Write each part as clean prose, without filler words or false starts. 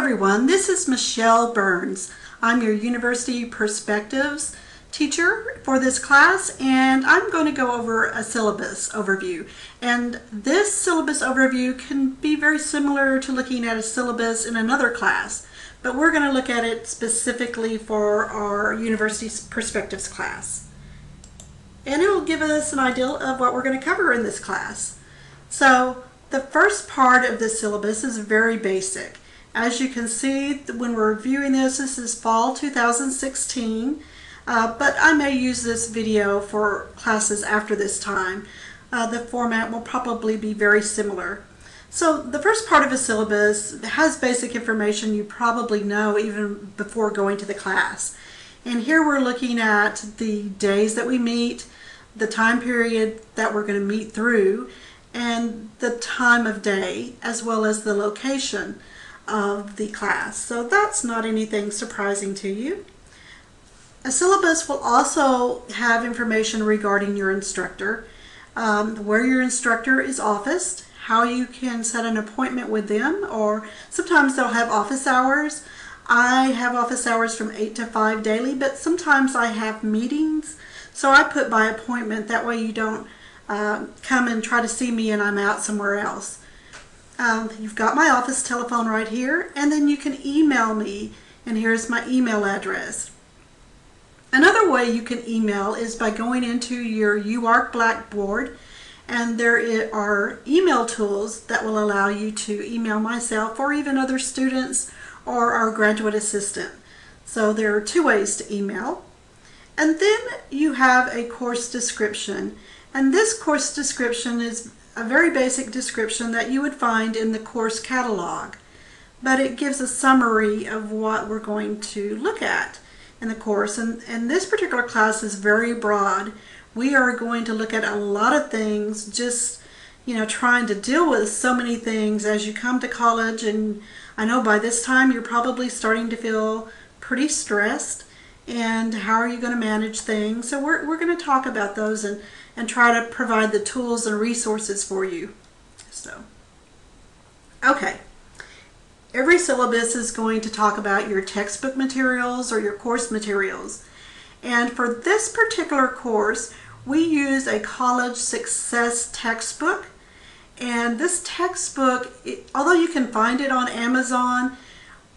everyone, this is Michelle Burns. I'm your University Perspectives teacher for this class, and I'm going to go over a syllabus overview. And this syllabus overview can be very similar to looking at a syllabus in another class, but we're going to look at it specifically for our University Perspectives class. And it will give us an idea of what we're going to cover in this class. So the first part of the syllabus is very basic. As you can see, when we're reviewing this is fall 2016, but I may use this video for classes after this time. The format will probably be very similar. So the first part of a syllabus has basic information you probably know even before going to the class. And here we're looking at the days that we meet, the time period that we're going to meet through, and the time of day, as well as the location of the class. So that's not anything surprising to you. A syllabus will also have information regarding your instructor, where your instructor is officed, how you can set an appointment with them, or sometimes they'll have office hours. I have office hours from 8 to 5 daily, but sometimes I have meetings, so I put by appointment. That way you don't come and try to see me and I'm out somewhere else. You've got my office telephone right here, and then you can email me, and here's my email address. Another way you can email is by going into your UARC Blackboard, and there are email tools that will allow you to email myself or even other students or our graduate assistant. So there are two ways to email. And then you have a course description, and this course description is a very basic description that you would find in the course catalog, but it gives a summary of what we're going to look at in the course. And this particular class is very broad. We are going to look at a lot of things, just trying to deal with so many things as you come to college. And I know by this time you're probably starting to feel pretty stressed, and how are you going to manage things? So we're going to talk about those and try to provide the tools and resources for you. So, okay. Every syllabus is going to talk about your textbook materials or your course materials. And for this particular course, we use a college success textbook. And this textbook, although you can find it on Amazon,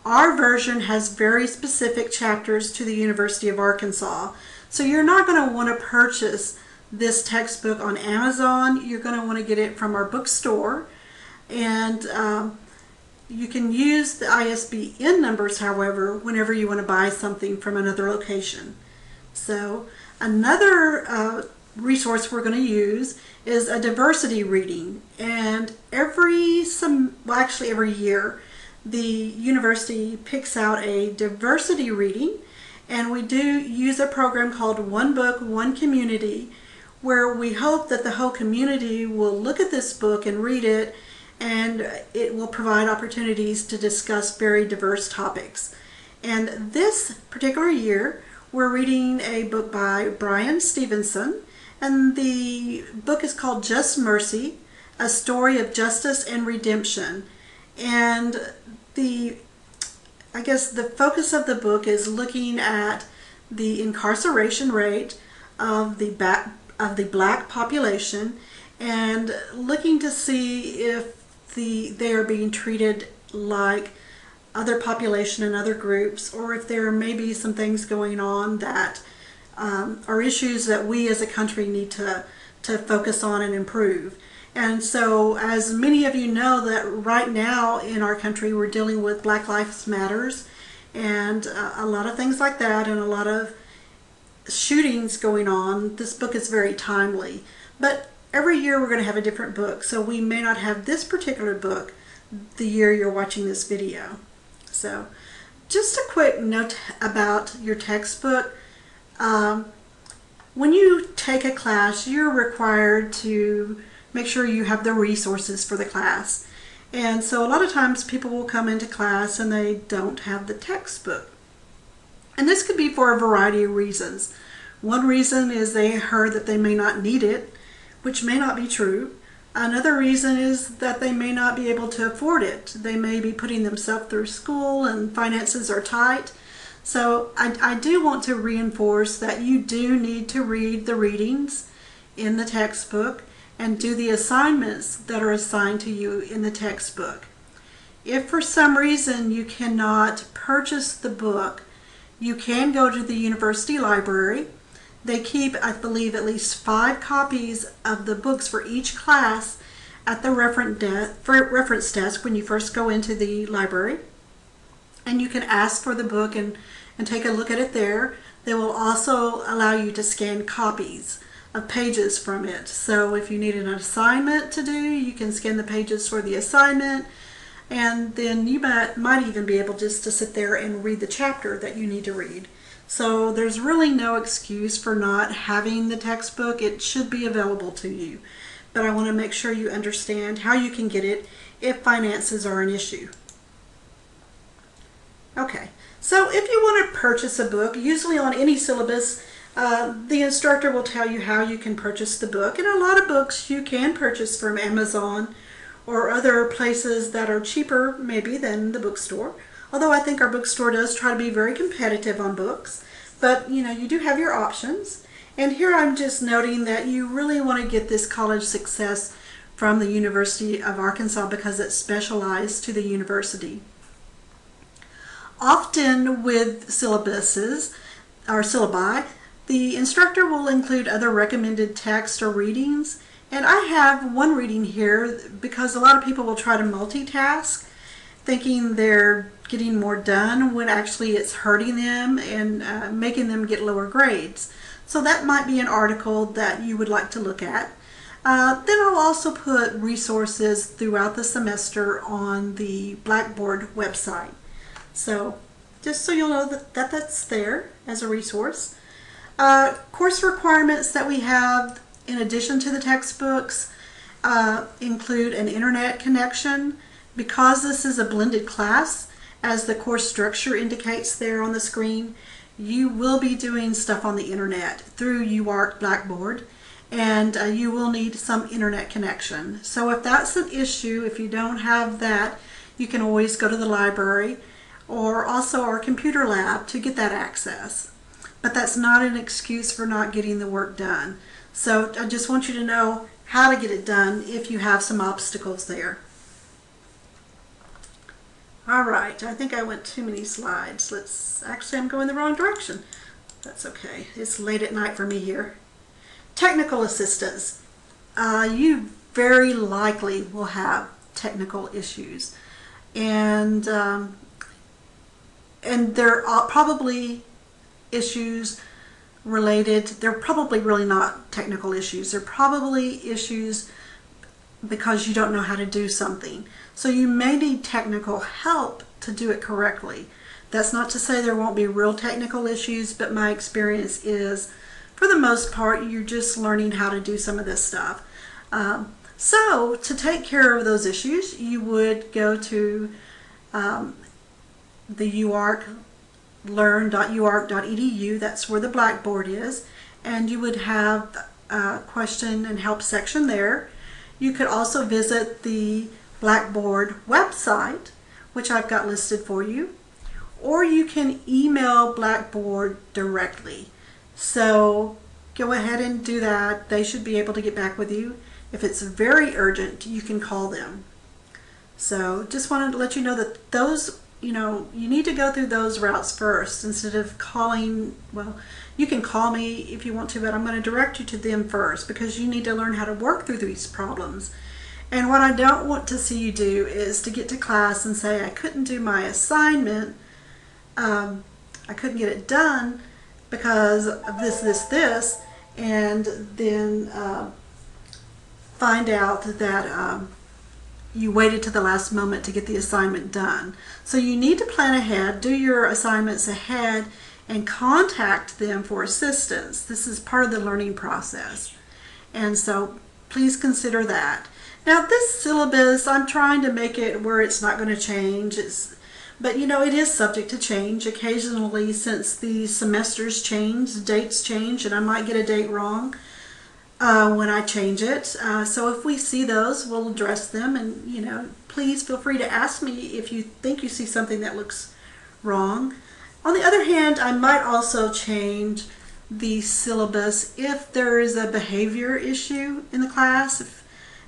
our version has very specific chapters to the University of Arkansas. So you're not going to want to purchase this textbook on Amazon. You're going to want to get it from our bookstore, and you can use the ISBN numbers, however, whenever you want to buy something from another location. So another resource we're going to use is a diversity reading, and every year the university picks out a diversity reading, and we do use a program called One Book, One Community, where we hope that the whole community will look at this book and read it, and it will provide opportunities to discuss very diverse topics. And this particular year, we're reading a book by Brian Stevenson, and the book is called Just Mercy, A Story of Justice and Redemption. And the focus of the book is looking at the incarceration rate of the black population, and looking to see if they are being treated like other population and other groups, or if there may be some things going on that are issues that we as a country need to focus on and improve. And so, as many of you know, that right now in our country we're dealing with Black Lives Matters and a lot of things like that, and a lot of shootings going on. This book is very timely. But every year we're going to have a different book, so we may not have this particular book the year you're watching this video. So just a quick note about your textbook. When you take a class, you're required to make sure you have the resources for the class. And so a lot of times people will come into class and they don't have the textbook. And this could be for a variety of reasons. One reason is they heard that they may not need it, which may not be true. Another reason is that they may not be able to afford it. They may be putting themselves through school and finances are tight. So I do want to reinforce that you do need to read the readings in the textbook and do the assignments that are assigned to you in the textbook. If for some reason you cannot purchase the book, you can go to the university library. They keep, I believe, at least 5 copies of the books for each class at the reference desk when you first go into the library. And you can ask for the book and take a look at it there. They will also allow you to scan copies of pages from it. So if you need an assignment to do, you can scan the pages for the assignment, and then you might even be able just to sit there and read the chapter that you need to read. So there's really no excuse for not having the textbook. It should be available to you. But I want to make sure you understand how you can get it if finances are an issue. Okay, so if you want to purchase a book, usually on any syllabus, the instructor will tell you how you can purchase the book. And a lot of books you can purchase from Amazon or other places that are cheaper maybe than the bookstore. Although I think our bookstore does try to be very competitive on books. But you know, you do have your options. And here I'm just noting that you really want to get this College Success from the University of Arkansas because it's specialized to the university. Often with syllabuses or syllabi, the instructor will include other recommended text or readings. And I have one reading here because a lot of people will try to multitask, thinking they're getting more done when actually it's hurting them and making them get lower grades. So that might be an article that you would like to look at. Then I'll also put resources throughout the semester on the Blackboard website. So just so you'll know that that's there as a resource. Course requirements that we have in addition to the textbooks include an internet connection. Because this is a blended class, as the course structure indicates there on the screen, you will be doing stuff on the internet through UARK Blackboard, and you will need some internet connection. So if that's an issue, if you don't have that, you can always go to the library or also our computer lab to get that access. But that's not an excuse for not getting the work done. So I just want you to know how to get it done if you have some obstacles there. All right, I think I went too many slides. Actually, I'm going the wrong direction. That's okay. It's late at night for me here. Technical assistance. You very likely will have technical issues. And there are probably issues related, they're probably really not technical issues. They're probably issues because you don't know how to do something. So you may need technical help to do it correctly. That's not to say there won't be real technical issues, but my experience is, for the most part, you're just learning how to do some of this stuff. So to take care of those issues, you would go to the UARK, learn.uark.edu, that's where the Blackboard is, and you would have a question and help section there. You could also visit the Blackboard website, which I've got listed for you, or you can email Blackboard directly. So go ahead and do that. They should be able to get back with you. If it's very urgent, you can call them. So just wanted to let you know that those, you need to go through those routes first instead of calling. Well, you can call me if you want to, but I'm going to direct you to them first because you need to learn how to work through these problems. And what I don't want to see you do is to get to class and say, I couldn't do my assignment, I couldn't get it done because of this, and then find out that you waited to the last moment to get the assignment done. So you need to plan ahead, do your assignments ahead, and contact them for assistance. This is part of the learning process. And so please consider that. Now this syllabus, I'm trying to make it where it's not going to change. But it is subject to change occasionally since the semesters change, dates change, and I might get a date wrong. when I change it. So if we see those, we'll address them, and please feel free to ask me if you think you see something that looks wrong. On the other hand, I might also change the syllabus if there is a behavior issue in the class.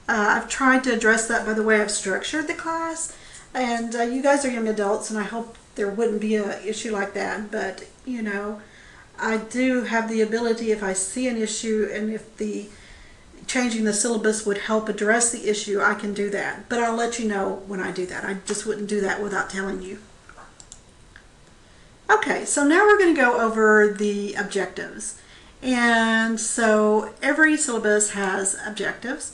I've tried to address that by the way I've structured the class, and you guys are young adults, and I hope there wouldn't be an issue like that, but I do have the ability, if I see an issue and if changing the syllabus would help address the issue, I can do that. But I'll let you know when I do that. I just wouldn't do that without telling you. Okay, so now we're going to go over the objectives. And so every syllabus has objectives.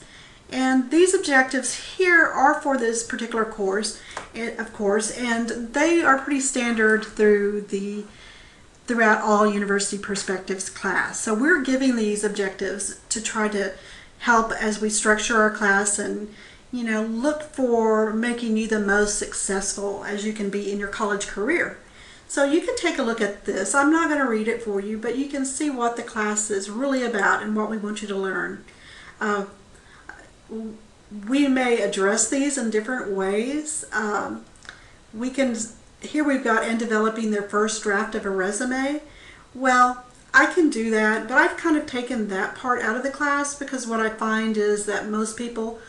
And these objectives here are for this particular course, of course, and they are pretty standard throughout all University Perspectives class. So we're giving these objectives to try to help as we structure our class and look for making you the most successful as you can be in your college career. So you can take a look at this. I'm not going to read it for you, but you can see what the class is really about and what we want you to learn. We may address these in different ways. Here we've got "and developing their first draft of a resume." Well, I can do that, but I've kind of taken that part out of the class because what I find is that most people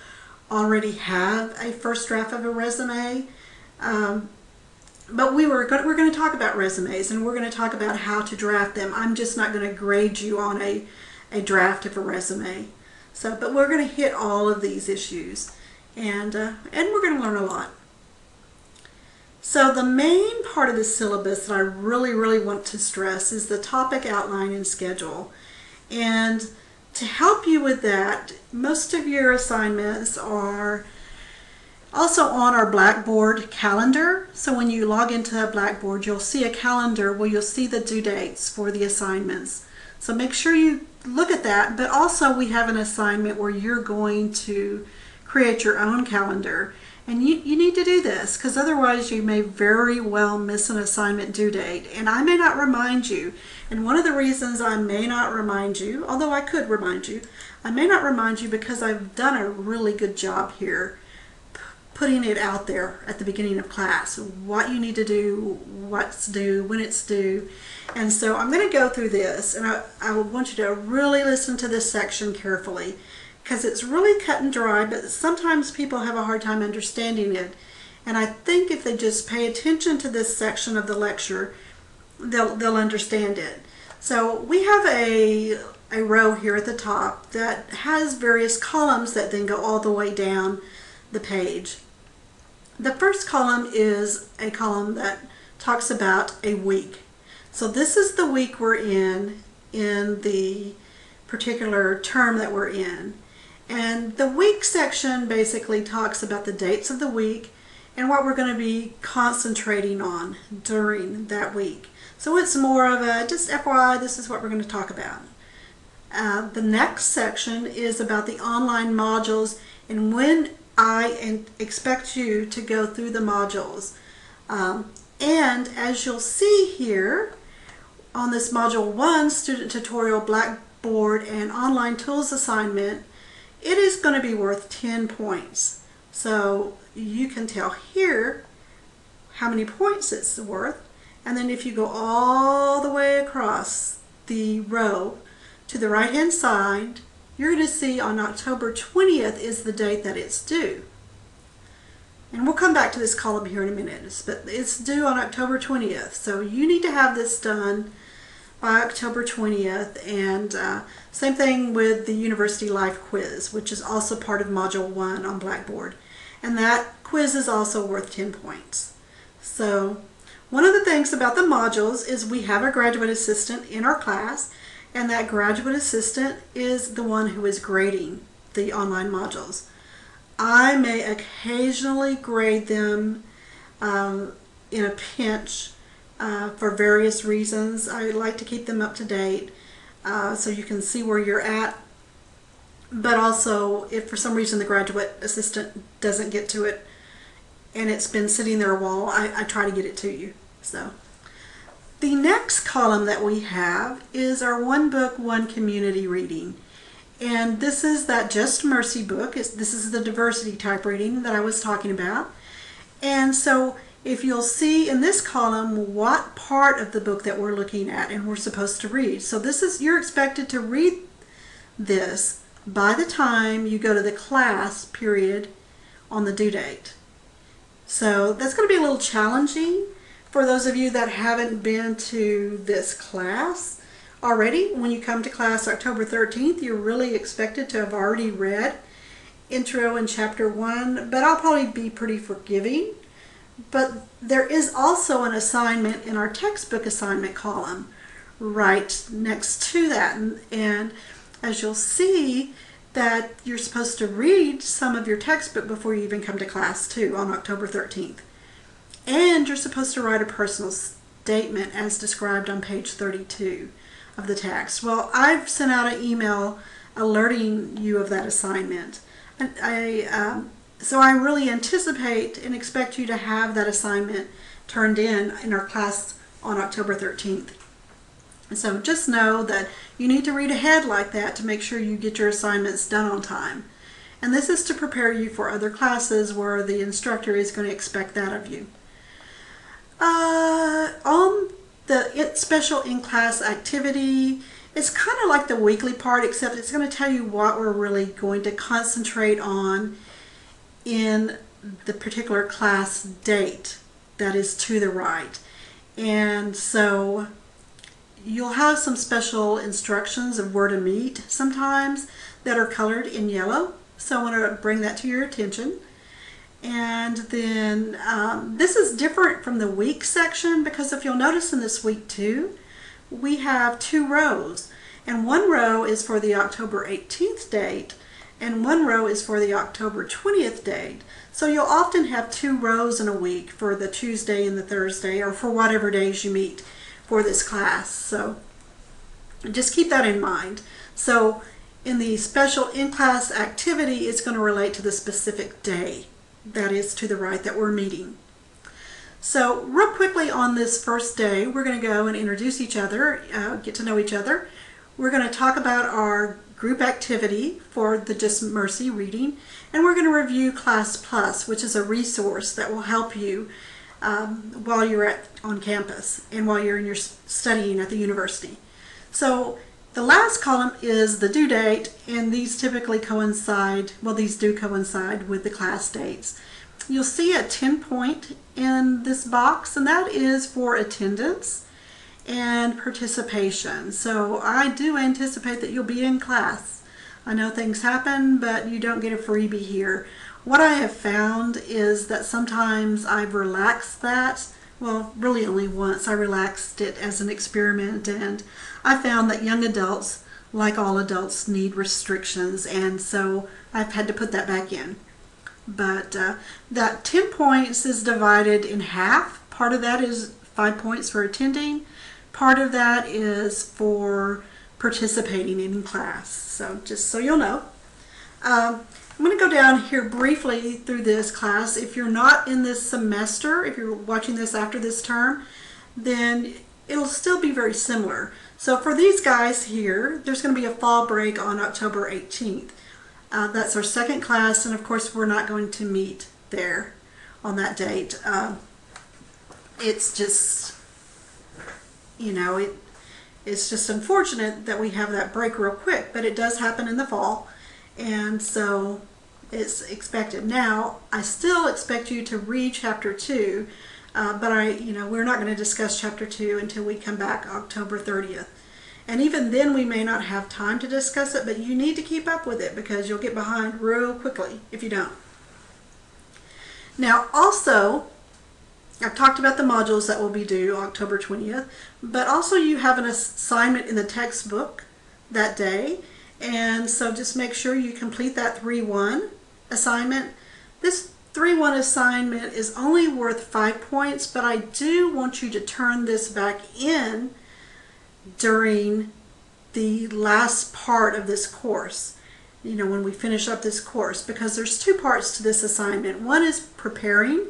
already have a first draft of a resume. But we're going to talk about resumes, and we're going to talk about how to draft them. I'm just not going to grade you on a draft of a resume. But we're going to hit all of these issues, and we're going to learn a lot. So the main part of the syllabus that I really, really want to stress is the topic outline and schedule. And to help you with that, most of your assignments are also on our Blackboard calendar. So when you log into Blackboard, you'll see a calendar where you'll see the due dates for the assignments. So make sure you look at that, but also we have an assignment where you're going to create your own calendar. And you need to do this because otherwise you may very well miss an assignment due date. And I may not remind you. And one of the reasons I may not remind you, although I could remind you, I may not remind you because I've done a really good job here putting it out there at the beginning of class. What you need to do, what's due, when it's due. And so I'm going to go through this, and I want you to really listen to this section carefully, because it's really cut and dry, but sometimes people have a hard time understanding it. And I think if they just pay attention to this section of the lecture, they'll understand it. So we have a row here at the top that has various columns that then go all the way down the page. The first column is a column that talks about a week. So this is the week we're in the particular term that we're in. And the week section basically talks about the dates of the week and what we're going to be concentrating on during that week. So it's more of a just FYI, this is what we're going to talk about. The next section is about the online modules and when I expect you to go through the modules. And as you'll see here on this Module 1 Student Tutorial Blackboard and Online Tools assignment, it is going to be worth 10 points. So you can tell here how many points it's worth. And then if you go all the way across the row to the right hand side, you're going to see on October 20th is the date that it's due. And we'll come back to this column here in a minute, but it's due on October 20th. So you need to have this done by October 20th. And same thing with the University Life Quiz, which is also part of Module 1 on Blackboard. And that quiz is also worth 10 points. So one of the things about the modules is we have a graduate assistant in our class, and that graduate assistant is the one who is grading the online modules. I may occasionally grade them in a pinch for various reasons. I like to keep them up to date so you can see where you're at. But also, if for some reason the graduate assistant doesn't get to it and it's been sitting there a while, I try to get it to you. So the next column that we have is our One Book, One Community reading. And this is that Just Mercy book. This is the diversity type reading that I was talking about. And so if you'll see in this column what part of the book that we're looking at and we're supposed to read. So you're expected to read this by the time you go to the class period on the due date. So that's going to be a little challenging for those of you that haven't been to this class already. When you come to class October 13th, you're really expected to have already read Intro and Chapter 1, but I'll probably be pretty forgiving. But there is also an assignment in our textbook assignment column right next to that. And as you'll see, that you're supposed to read some of your textbook before you even come to class too on October 13th. And you're supposed to write a personal statement as described on page 32 of the text. Well, I've sent out an email alerting you of that assignment. So I really anticipate and expect you to have that assignment turned in our class on October 13th. So just know that you need to read ahead like that to make sure you get your assignments done on time. And this is to prepare you for other classes where the instructor is going to expect that of you. On the special in-class activity, it's kind of like the weekly part, except it's going to tell you what we're really going to concentrate on in the particular class date that is to the right. And so you'll have some special instructions of where to meet sometimes that are colored in yellow. So I want to bring that to your attention. And then this is different from the week section, because if you'll notice in this week 2, we have 2 rows. And one row is for the October 18th date, and one row is for the October 20th date. So you'll often have 2 rows in a week for the Tuesday and the Thursday, or for whatever days you meet for this class. So just keep that in mind. So in the special in-class activity, it's going to relate to the specific day that is to the right that we're meeting. So real quickly on this first day, we're going to go and introduce each other, get to know each other. We're going to talk about our group activity for the Just Mercy reading, and we're going to review Class Plus, which is a resource that will help you while you're on campus and while you're studying at the university. So the last column is the due date, and these typically coincide, well, these do coincide with the class dates. You'll see a 10 point in this box, and that is for attendance and participation. So I do anticipate that you'll be in class. I know things happen, but you don't get a freebie here. What I have found is that sometimes I've relaxed that. Well, really only once. I relaxed it as an experiment, and I found that young adults, like all adults, need restrictions, and so I've had to put that back in. But that 10 points is divided in half. Part of that is 5 points for attending. Part of that is for participating in class. So just so you'll know. I'm going to go down here briefly through this class. If you're not in this semester, if you're watching this after this term, then it'll still be very similar. So for these guys here, there's going to be a fall break on October 18th. That's our second class, and of course we're not going to meet there on that date. It's just, you know, it's just unfortunate that we have that break real quick, but it does happen in the fall, and so it's expected. Now, I still expect you to read Chapter 2, but we're not going to discuss Chapter 2 until we come back October 30th. And even then we may not have time to discuss it, but you need to keep up with it because you'll get behind real quickly if you don't. Now also, I've talked about the modules that will be due October 20th, but also you have an assignment in the textbook that day, and so just make sure you complete that 3-1 assignment. This 3-1 assignment is only worth 5 points, but I do want you to turn this back in during the last part of this course, when we finish up this course, because there's 2 parts to this assignment. One is preparing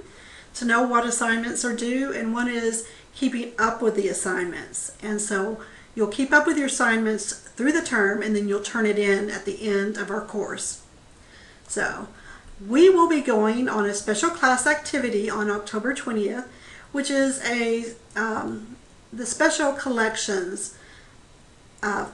to know what assignments are due, and one is keeping up with the assignments. And so You'll keep up with your assignments through the term, and then you'll turn it in at the end of our course. So we will be going on a special class activity on October 20th, which is the Special Collections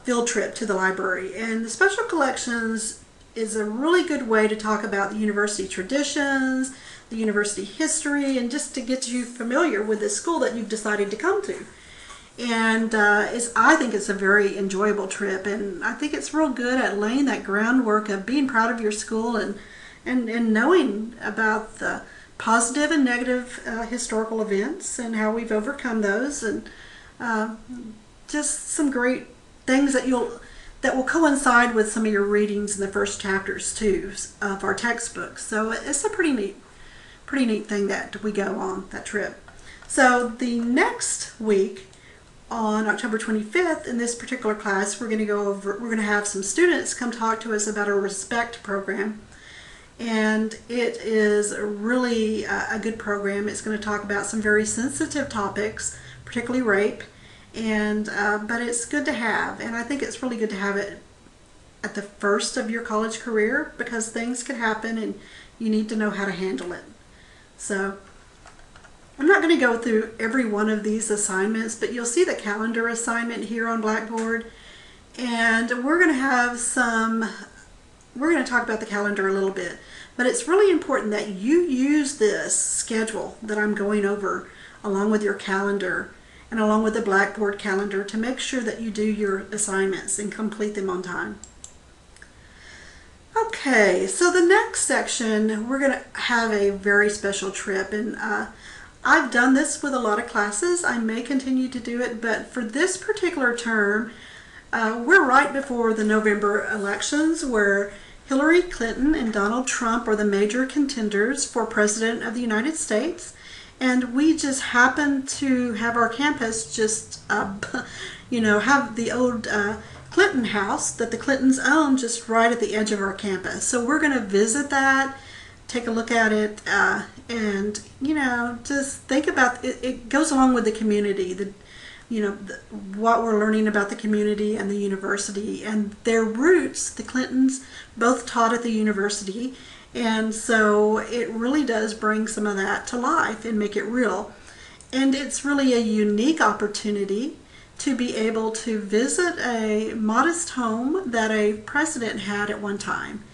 field trip to the library. And the Special Collections is a really good way to talk about the university traditions, the university history, and just to get you familiar with the school that you've decided to come to. And I think it's a very enjoyable trip, and I think it's real good at laying that groundwork of being proud of your school and knowing about the positive and negative historical events and how we've overcome those, and just some great things that will coincide with some of your readings in the first chapters too of our textbooks. So it's a pretty neat thing that we go on that trip. So the next week, on October 25th, in this particular class, we're going to have some students come talk to us about a RESPECT program. And it is really a good program. It's going to talk about some very sensitive topics, particularly rape, and but it's good to have, and I think it's really good to have it at the first of your college career, because things can happen and you need to know how to handle it. So I'm not going to go through every one of these assignments, but you'll see the calendar assignment here on Blackboard, and we're going to talk about the calendar a little bit, but it's really important that you use this schedule that I'm going over along with your calendar and along with the Blackboard calendar to make sure that you do your assignments and complete them on time. Okay, so the next section, we're going to have a very special trip, and I've done this with a lot of classes. I may continue to do it, but for this particular term, we're right before the November elections, where Hillary Clinton and Donald Trump are the major contenders for President of the United States. And we just happen to have our campus just, have the old Clinton house that the Clintons own just right at the edge of our campus. So we're going to visit that, take a look at it, and, just think about it. It goes along with the community, what we're learning about the community and the university and their roots. The Clintons both taught at the university, and so it really does bring some of that to life and make it real. And it's really a unique opportunity to be able to visit a modest home that a president had at one time.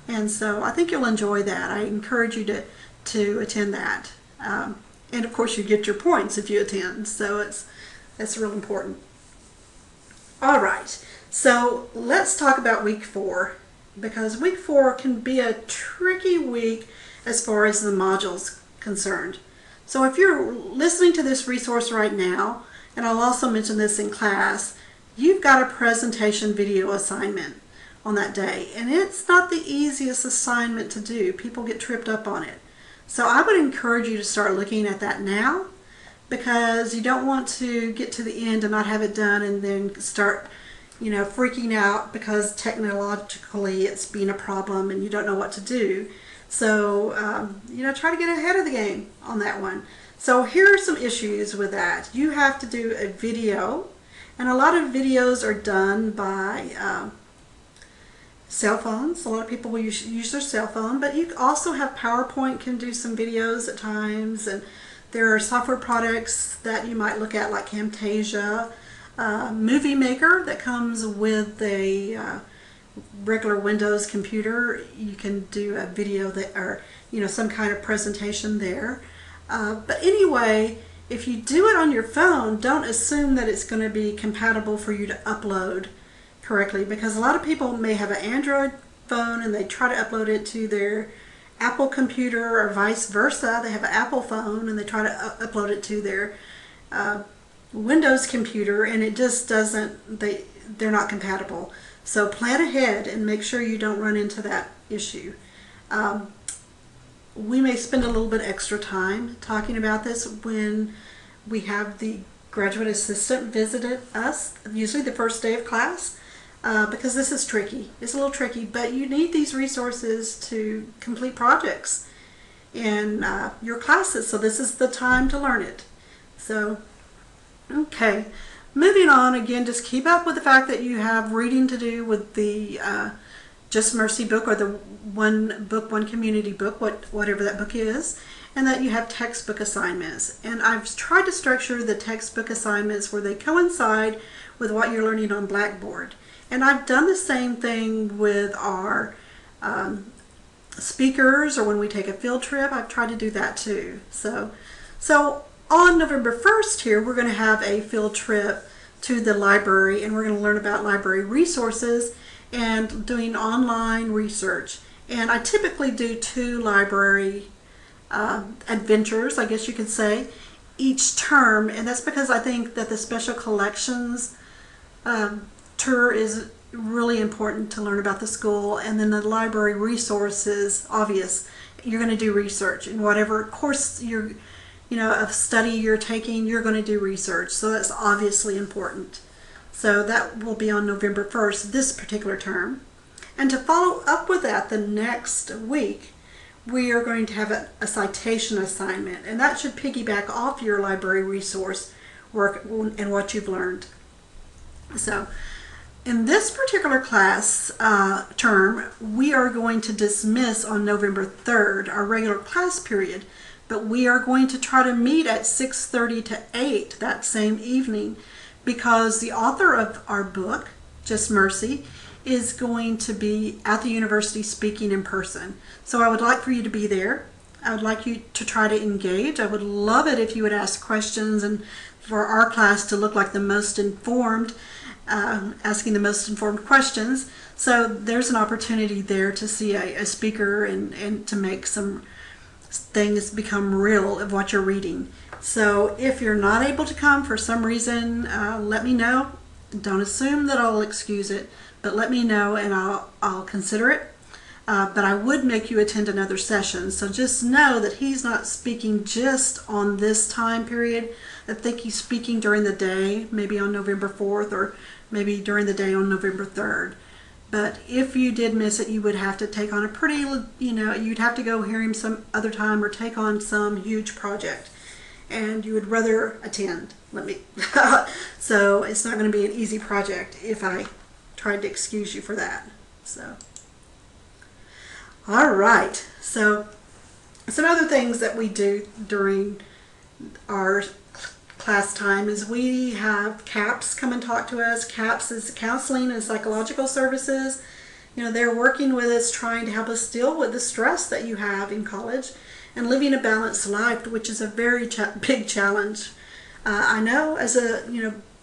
And so I think you'll enjoy that. I encourage you to attend that. And of course you get your points if you attend, so that's real important. All right, so let's talk about week 4, because week 4 can be a tricky week as far as the modules concerned. So if you're listening to this resource right now, and I'll also mention this in class, you've got a presentation video assignment on that day, and it's not the easiest assignment to do. People get tripped up on it. So I would encourage you to start looking at that now, because you don't want to get to the end and not have it done and then start freaking out because technologically it's been a problem and you don't know what to do. So try to get ahead of the game on that one. So here are some issues with that. You have to do a video, and a lot of videos are done by cell phones. A lot of people will use their cell phone, but you also have PowerPoint can do some videos at times, and there are software products that you might look at like Camtasia, Movie Maker that comes with a regular Windows computer. You can do a video that, or some kind of presentation there. But anyway, if you do it on your phone, don't assume that it's going to be compatible for you to upload correctly, because a lot of people may have an Android phone and they try to upload it to their Apple computer, or vice versa. They have an Apple phone and they try to upload it to their Windows computer, and it just doesn't, they're not compatible. So plan ahead and make sure you don't run into that issue. We may spend a little bit extra time talking about this when we have the graduate assistant visit us, usually the first day of class, because this is tricky. It's a little tricky, but you need these resources to complete projects in your classes, so this is the time to learn it. So, okay, moving on, again, just keep up with the fact that you have reading to do with the Just Mercy book, or the one book, one community book, whatever that book is, and that you have textbook assignments. And I've tried to structure the textbook assignments where they coincide with what you're learning on Blackboard. And I've done the same thing with our speakers, or when we take a field trip. I've tried to do that too. So on November 1st here, we're going to have a field trip to the library, and we're going to learn about library resources and doing online research. And I typically do 2 library adventures, I guess you could say, each term, and that's because I think that the special collections tour is really important to learn about the school, and then the library resources, obvious, you're going to do research in whatever course of study you're taking. You're going to do research, so that's obviously important. So that will be on November 1st, this particular term. And to follow up with that, the next week we are going to have a citation assignment, and that should piggyback off your library resource work and what you've learned. So in this particular class term, we are going to dismiss on November 3rd, our regular class period, but we are going to try to meet at 6:30 to 8 that same evening, because the author of our book, Just Mercy, is going to be at the university speaking in person. So I would like for you to be there. I would like you to try to engage. I would love it if you would ask questions, and for our class to look like the most informed, asking the most informed questions. So there's an opportunity there to see a speaker and to make some things become real of what you're reading. So if you're not able to come for some reason, let me know. Don't assume that I'll excuse it, but let me know and I'll consider it. But I would make you attend another session. So just know that he's not speaking just on this time period. I think he's speaking during the day, maybe on November 4th, or maybe during the day on November 3rd. But if you did miss it, you would have to take on a pretty, you'd have to go hear him some other time or take on some huge project. And you would rather attend. So it's not going to be an easy project if I tried to excuse you for that. So, all right. So some other things that we do during our class time is we have CAPS come and talk to us. CAPS is Counseling and Psychological Services. They're working with us, trying to help us deal with the stress that you have in college and living a balanced life, which is a very big challenge. I know, as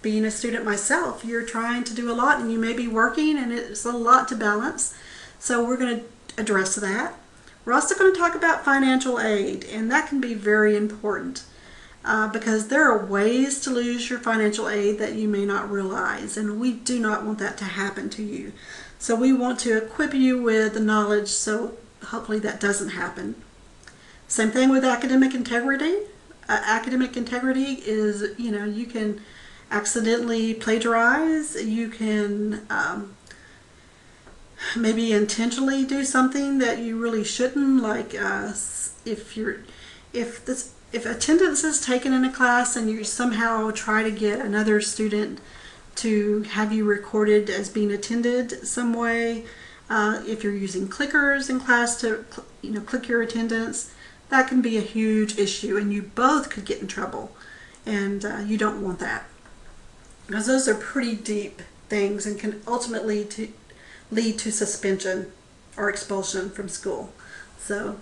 being a student myself, you're trying to do a lot, and you may be working, and it's a lot to balance. So we're going to address that. We're also going to talk about financial aid, and that can be very important because there are ways to lose your financial aid that you may not realize, and we do not want that to happen to you. So we want to equip you with the knowledge so hopefully that doesn't happen. Same thing with academic integrity. Academic integrity is, you can accidentally plagiarize. You can maybe intentionally do something that you really shouldn't. Like if attendance is taken in a class and you somehow try to get another student to have you recorded as being attended some way, if you're using clickers in class to click your attendance, that can be a huge issue, and you both could get in trouble, and you don't want that, because those are pretty deep things and can ultimately lead to suspension or expulsion from school. So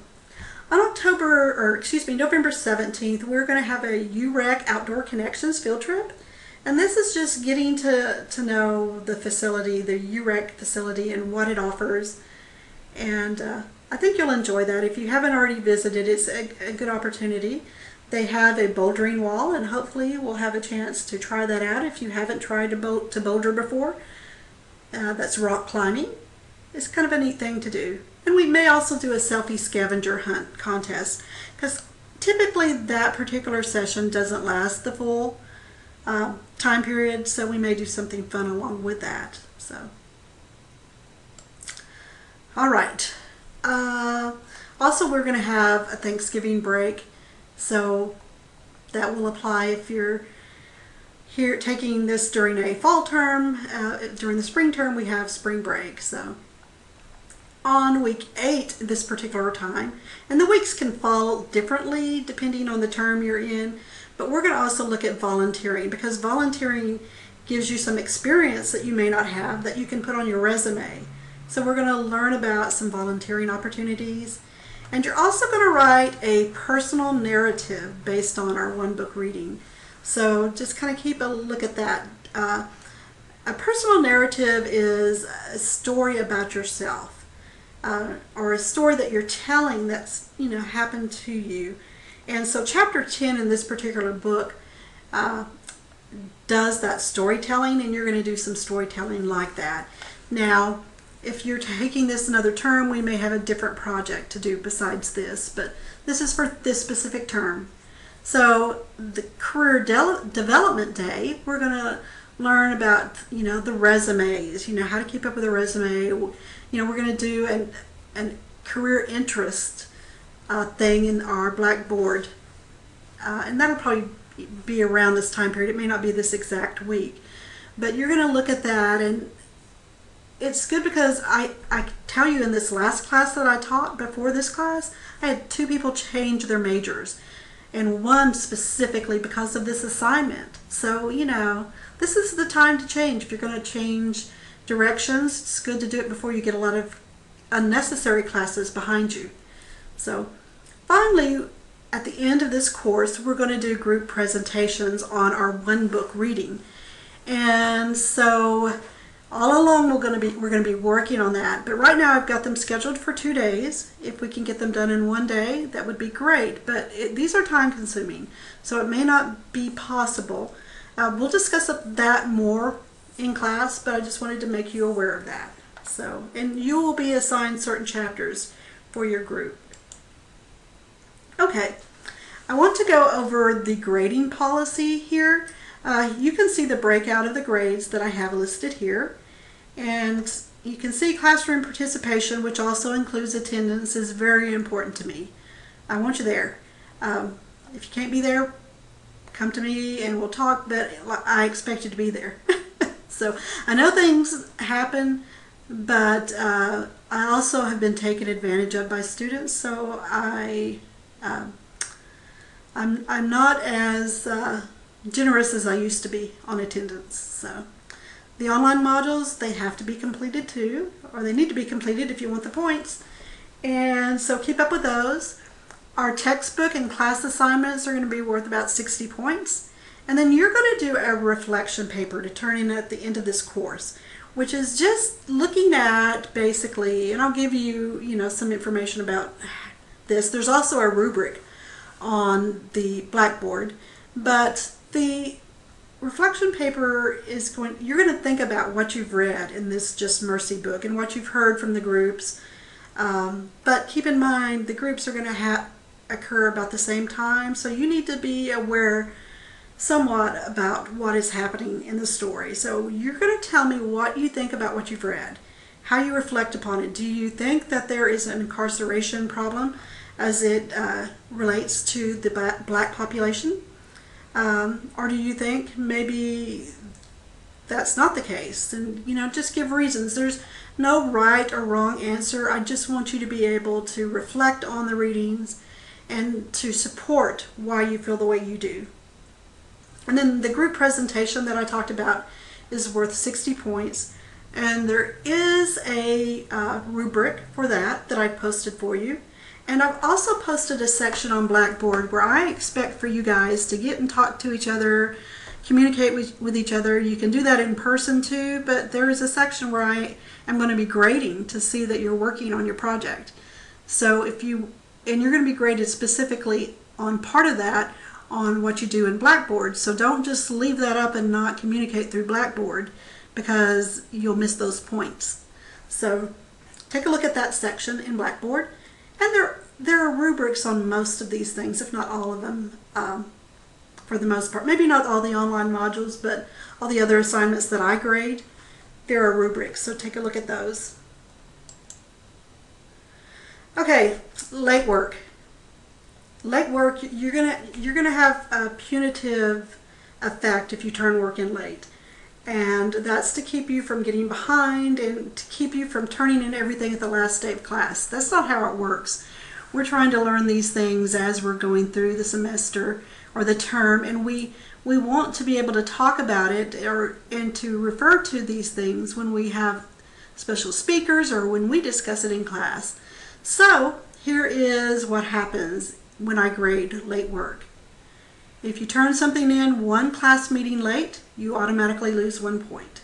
on November 17th, we're going to have a UREC Outdoor Connections field trip, and this is just getting to know the facility, the UREC facility, and what it offers. And I think you'll enjoy that. If you haven't already visited, it's a good opportunity. They have a bouldering wall, and hopefully we'll have a chance to try that out if you haven't tried to boulder before. That's rock climbing. It's kind of a neat thing to do. And we may also do a selfie scavenger hunt contest, because typically that particular session doesn't last the full time period, so we may do something fun along with that. So, all right. Also, we're going to have a Thanksgiving break, so that will apply if you're here taking this during a fall term. During the spring term, we have spring break. So on week 8 this particular time, and the weeks can fall differently depending on the term you're in, but we're going to also look at volunteering, because volunteering gives you some experience that you may not have that you can put on your resume. So we're going to learn about some volunteering opportunities, and you're also going to write a personal narrative based on our one book reading. So just kind of keep a look at that. A personal narrative is a story about yourself. Or a story that you're telling that's happened to you. And so chapter 10 in this particular book does that storytelling, and you're going to do some storytelling like that. Now, if you're taking this another term, we may have a different project to do besides this, but this is for this specific term. So the career development day, we're going to learn about the resumes, how to keep up with a resume. We're going to do an career interest thing in our Blackboard, and that'll probably be around this time period. It may not be this exact week, but you're going to look at that, and it's good because I tell you, in this last class that I taught before this class, I had 2 people change their majors, and one specifically because of this assignment. So this is the time to change. If you're going to change directions, it's good to do it before you get a lot of unnecessary classes behind you. So finally, at the end of this course, we're going to do group presentations on our one book reading. And so all along we're going to be working on that. But right now I've got them scheduled for 2 days. If we can get them done in 1 day, that would be great. But these are time consuming, so it may not be possible. We'll discuss that more in class, but I just wanted to make you aware of that. So, and you will be assigned certain chapters for your group. Okay, I want to go over the grading policy here. You can see the breakout of the grades that I have listed here, and you can see classroom participation, which also includes attendance, is very important to me. I want you there. If you can't be there, come to me and we'll talk, but I expect you to be there. So I know things happen, but I also have been taken advantage of by students, so I'm not as generous as I used to be on attendance. So the online modules, they have to be completed too, or they need to be completed if you want the points, and so keep up with those. Our textbook and class assignments are going to be worth about 60 points. And then you're going to do a reflection paper to turn in at the end of this course, which is just looking at basically, and I'll give you, some information about this. There's also a rubric on the Blackboard, but the reflection paper is you're going to think about what you've read in this Just Mercy book and what you've heard from the groups. But keep in mind, the groups are going to occur about the same time, so you need to be aware somewhat about what is happening in the story. So you're going to tell me what you think about what you've read, how you reflect upon it. Do you think that there is an incarceration problem as it relates to the black population? Or do you think maybe that's not the case? And just give reasons. There's no right or wrong answer. I just want you to be able to reflect on the readings and to support why you feel the way you do. And then the group presentation that I talked about is worth 60 points, and there is a rubric for that I posted for you. And I've also posted a section on Blackboard where I expect for you guys to get and talk to each other, communicate with each other. You can do that in person too, but there is a section where I am going to be grading to see that you're working on your project. So you're going to be graded specifically on part of that, on what you do in Blackboard. So don't just leave that up and not communicate through Blackboard, because you'll miss those points. So take a look at that section in Blackboard. And there are rubrics on most of these things, if not all of them, for the most part. Maybe not all the online modules, but all the other assignments that I grade, there are rubrics, so take a look at those. Okay, late work. Late work, you're gonna have punitive effect if you turn work in late. And that's to keep you from getting behind and to keep you from turning in everything at the last day of class. That's not how it works. We're trying to learn these things as we're going through the semester or the term, and we want to be able to talk about it and to refer to these things when we have special speakers or when we discuss it in class. So here is what happens when I grade late work. If you turn something in one class meeting late, you automatically lose 1 point.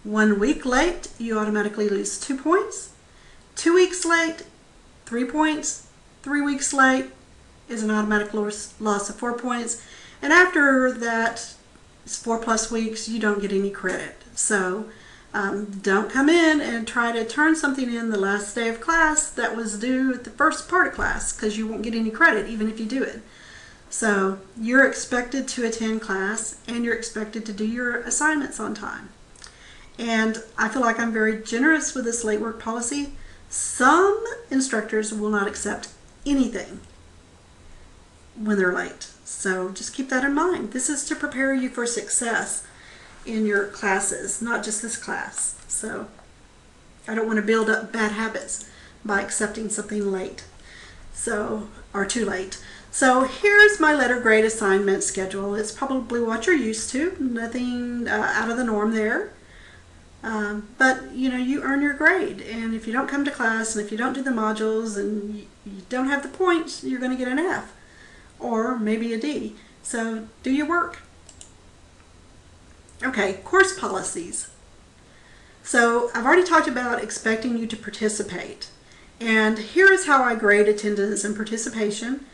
1 week late, you automatically lose 2 points. 2 weeks late, 3 points. 3 weeks late is an automatic loss of 4 points. And after that, 4+ weeks, you don't get any credit. So don't come in and try to turn something in the last day of class that was due at the first part of class, because you won't get any credit even if you do it. So you're expected to attend class and you're expected to do your assignments on time. And I feel like I'm very generous with this late work policy. Some instructors will not accept anything when they're late. So just keep that in mind. This is to prepare you for success in your classes, not just this class. So I don't want to build up bad habits by accepting something late, or too late. So here's my letter grade assignment schedule. It's probably what you're used to, nothing out of the norm there. But you earn your grade, and if you don't come to class and if you don't do the modules and you don't have the points, you're going to get an F or maybe a D. So do your work. Okay, course policies. So I've already talked about expecting you to participate, and here is how I grade attendance and participation.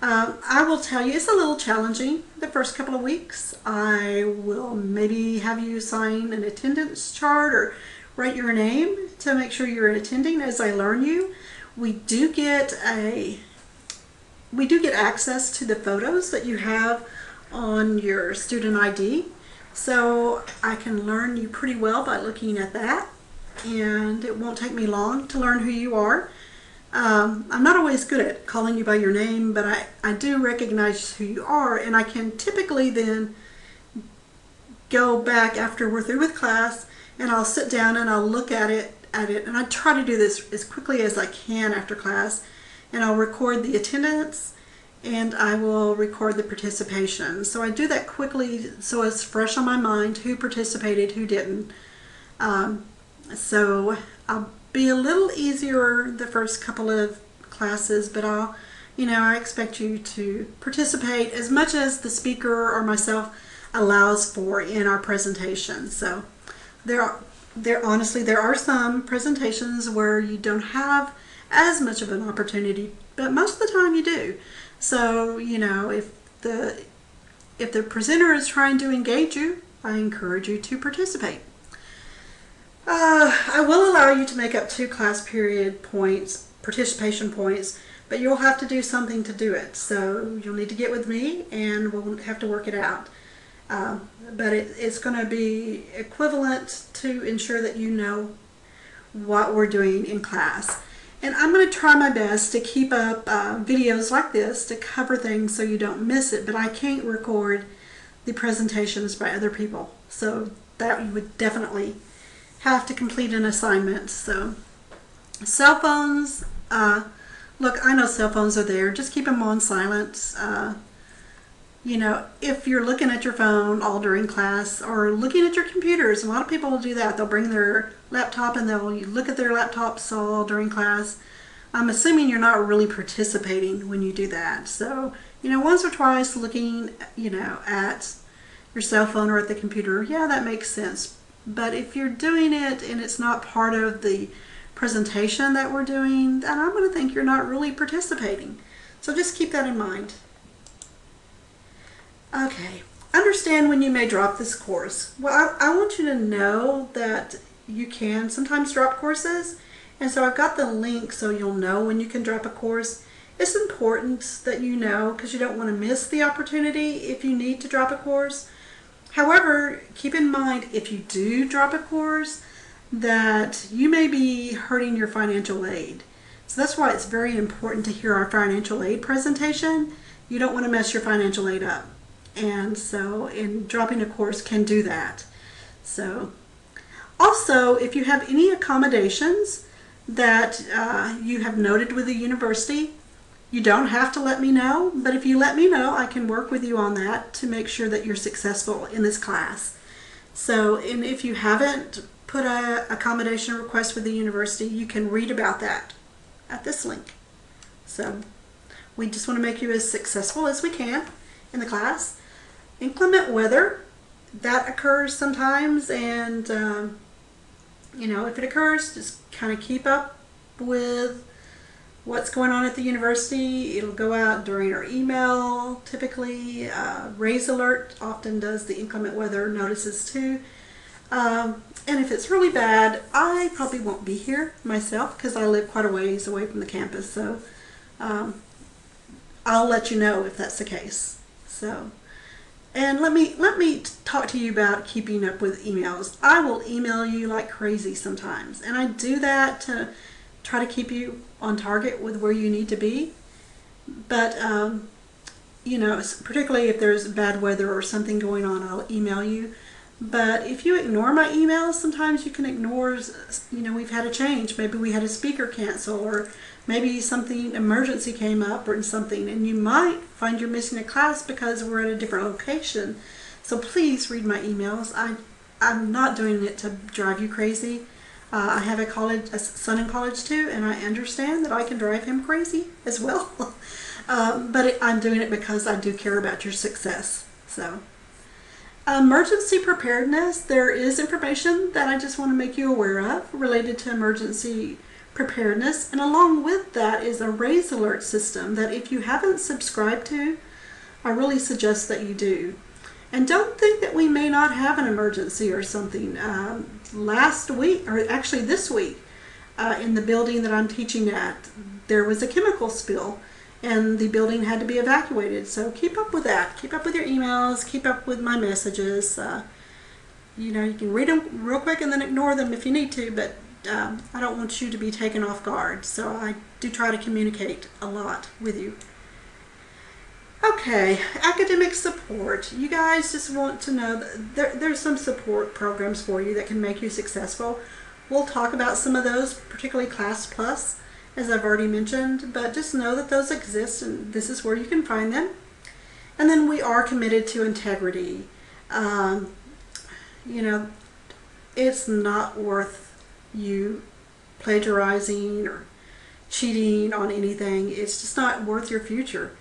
I will tell you it's a little challenging the first couple of weeks. I will maybe have you sign an attendance chart or write your name to make sure you're attending as I learn you. We do get access to the photos that you have on your student ID, so I can learn you pretty well by looking at that, and it won't take me long to learn who you are. I'm not always good at calling you by your name, but I do recognize who you are, and I can typically then go back after we're through with class and I'll sit down and I'll look at it, and I try to do this as quickly as I can after class, and I'll record the attendance and I will record the participation. So I do that quickly so it's fresh on my mind who participated, who didn't. So I'll be a little easier the first couple of classes, but I expect you to participate as much as the speaker or myself allows for in our presentation. So honestly, there are some presentations where you don't have as much of an opportunity, but most of the time you do. So, if the presenter is trying to engage you, I encourage you to participate. I will allow you to make up 2 class period points, participation points, but you'll have to do something to do it. So you'll need to get with me and we'll have to work it out. But it's going to be equivalent to ensure that you know what we're doing in class. And I'm going to try my best to keep up videos like this to cover things so you don't miss it, but I can't record the presentations by other people. So that you would definitely have to complete an assignment. So cell phones, look, I know cell phones are there. Just keep them on silent. If you're looking at your phone all during class or looking at your computers, a lot of people will do that. They'll bring their laptop and they'll look at their laptops all during class. I'm assuming you're not really participating when you do that. So, once or twice looking, at your cell phone or at the computer, yeah, that makes sense. But if you're doing it and it's not part of the presentation that we're doing, then I'm going to think you're not really participating. So just keep that in mind. Okay, understand when you may drop this course. Well, I want you to know that you can sometimes drop courses, and so I've got the link so you'll know when you can drop a course. It's important that you know because you don't want to miss the opportunity if you need to drop a course. However, keep in mind if you do drop a course that you may be hurting your financial aid. So that's why it's very important to hear our financial aid presentation. You don't want to mess your financial aid up. and so in dropping a course can do that. So also, if you have any accommodations that you have noted with the university, you don't have to let me know, but if you let me know, I can work with you on that to make sure that you're successful in this class. So, and if you haven't put a accommodation request with the university, you can read about that at this link. So, we just want to make you as successful as we can in the class. Inclement weather, that occurs sometimes, and if it occurs, just kind of keep up with what's going on at the university. It'll go out during our email typically. Raise Alert often does the inclement weather notices too. And if it's really bad, I probably won't be here myself because I live quite a ways away from the campus. So I'll let you know if that's the case. So, and let me talk to you about keeping up with emails. I will email you like crazy sometimes, and I do that to try to keep you on target with where you need to be. But particularly if there's bad weather or something going on, I'll email you. But if you ignore my emails, sometimes you can ignore, we've had a change. Maybe we had a speaker cancel, or maybe something emergency came up or something, and you might find you're missing a class because we're at a different location. So please read my emails. I'm not doing it to drive you crazy. I have a son in college too, and I understand that I can drive him crazy as well. But I'm doing it because I do care about your success. So. Emergency preparedness, there is information that I just want to make you aware of related to emergency preparedness, and along with that is a Raise Alert system that if you haven't subscribed to, I really suggest that you do. And don't think that we may not have an emergency or something. Last week, or actually this week, in the building that I'm teaching at, there was a chemical spill, and the building had to be evacuated. So keep up with that. Keep up with your emails. Keep up with my messages. You can read them real quick and then ignore them if you need to, but I don't want you to be taken off guard. So I do try to communicate a lot with you. Okay, academic support. You guys just want to know that there's some support programs for you that can make you successful. We'll talk about some of those, particularly Class Plus, as I've already mentioned, but just know that those exist and this is where you can find them. And then we are committed to integrity. It's not worth you plagiarizing or cheating on anything. It's just not worth your future.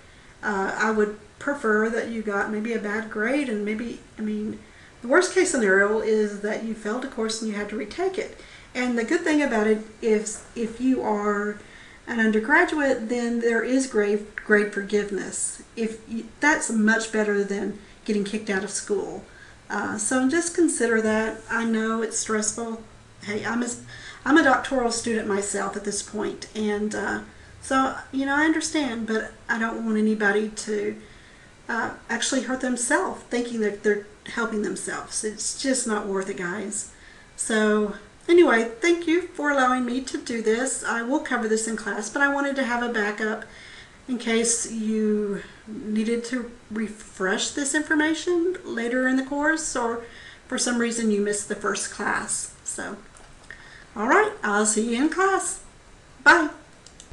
I would prefer that you got maybe a bad grade, and the worst case scenario is that you failed a course and you had to retake it. And the good thing about it is if you are an undergraduate, then there is grade forgiveness. That's much better than getting kicked out of school. So just consider that. I know it's stressful. Hey, I'm a doctoral student myself at this point, and so I understand, but I don't want anybody to actually hurt themselves thinking that they're helping themselves. It's just not worth it, guys. So anyway, thank you for allowing me to do this. I will cover this in class, but I wanted to have a backup in case you needed to refresh this information later in the course, or for some reason you missed the first class. So, all right, I'll see you in class. Bye.